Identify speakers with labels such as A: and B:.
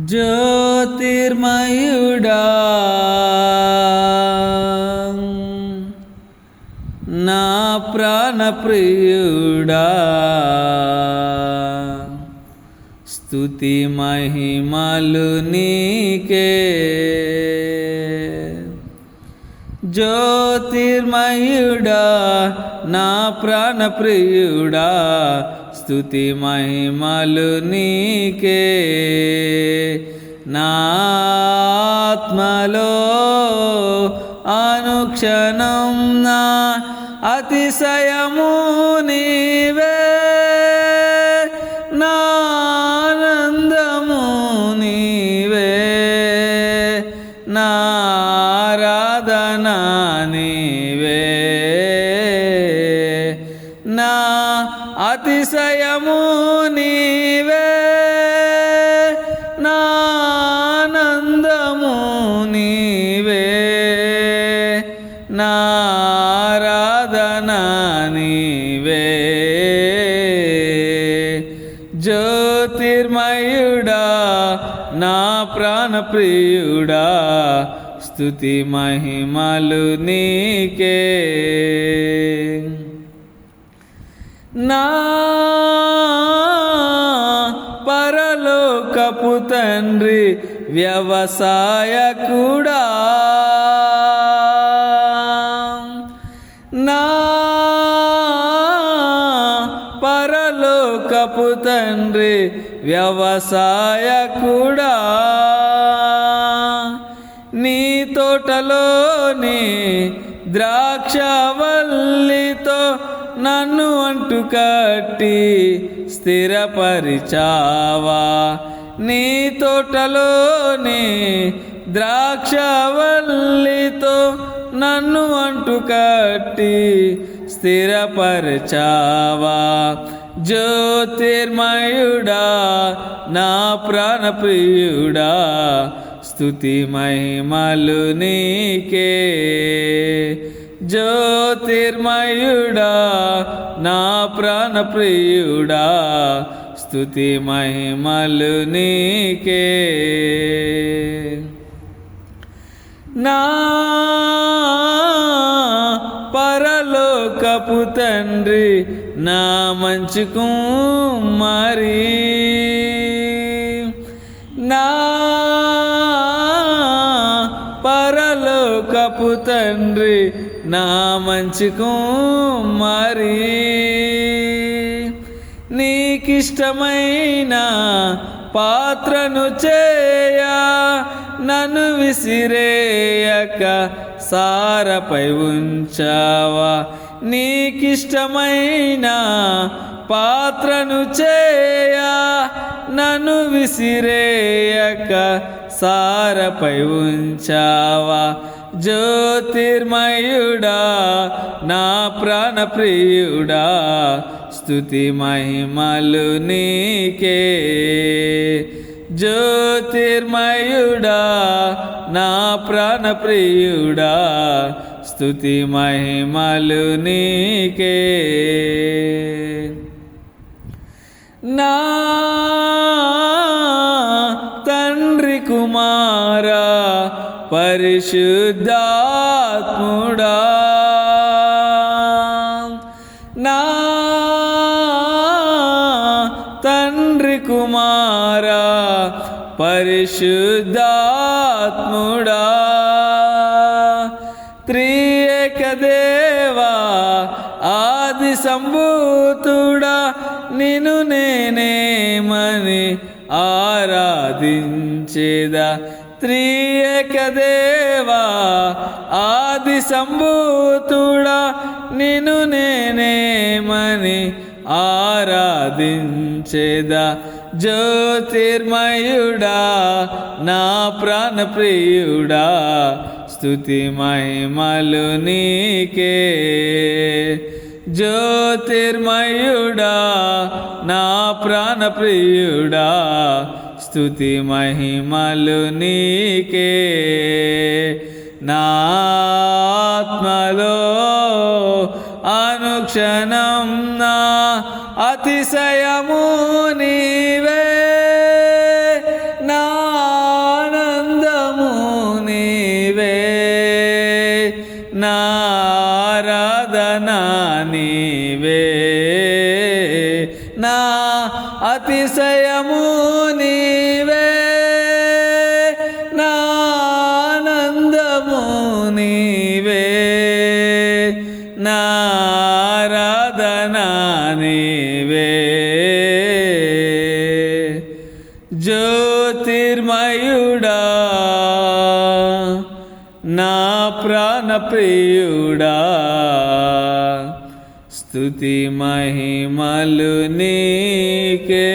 A: జ్యోతిర్మయుడా నా ప్రాణప్రియుడా, స్తుతి మహిమలు నీకే. జ్యోతిర్మయుడా నా ప్రాణప్రియుడా, స్తుతి మహిమలు నీకే. నా ఆత్మలో అనుక్షణం నా అతిశయము నీవే, నా ఆనందము నీవే, నా ఆరాధన నీవే. నా అతిశయము నీవే, నా ఆనందము నీవే, నా ఆరాధన నీవే. జ్యోతిర్మయుడా నా ప్రాణప్రియుడా, స్తుతి మహిమలు నీకే. నా పరలోకపు తండ్రి వ్యవసాయకుడా, నా పరలోకపు తండ్రి వ్యవసాయకుడా, నీ తోటలోని ద్రాక్షవల్లితో నన్ను అంటుకట్టి స్థిరపరిచావా. నీ తోటలోని ద్రాక్షవల్లితో నన్ను అంటుకట్టి స్థిరపరిచావా. జ్యోతిర్మయుడా నా ప్రాణప్రియుడా, స్తుతి మహిమలు నీకే. జ్యోతిర్మయుడా నా ప్రాణప్రియుడా, స్తుతి మహిమలు నీకే. నా పరలోకపు తండ్రి నా మంచి కుమారి, నా పరలోకపు తండ్రి నా మంచి కుమారి, నీకిష్టమైన పాత్రను చేయ నన్ను విసిరేయక సారపై ఉంచావా. నీకిష్టమైన పాత్రను చేయ నన్ను విసిరేయక సారపై ఉంచావా. జ్యోతిర్మయుడా నా ప్రాణప్రియుడా, స్తుతి మహిమలు నీకే. జ్యోతిర్మయుడా నా ప్రాణప్రియుడా, స్తుతి మహిమలు నీకే. నా తండ్రి కుమారా పరిశుద్ధాత్ముడా, నా తండ్రి కుమారా పరిశుద్ధాత్ముడా, త్రియేక దేవా ఆది సంభూతుడా, నిన్ను నేనేమని ఆరాధించేదా. త్రియేక దేవా ఆది సంభూతుడా, నిన్ను నేనేమని ఆరాధించేదా. జ్యోతిర్మయుడా నా ప్రాణప్రియుడా, స్తుతి మహిమలు నీకే. జ్యోతిర్మయుడా నా ప్రాణప్రియుడా, స్తుతి మహిమలు నీకే. నా ఆత్మలో అనుక్షణం నా అతిశయము నీవే, నా అతిశయము నీవే, నా ఆనందము నీవే, నా ఆరాధన నీవే. జ్యోతిర్మయుడా నా ప్రాణప్రియుడా, స్తుతి మహిమలు నీకే.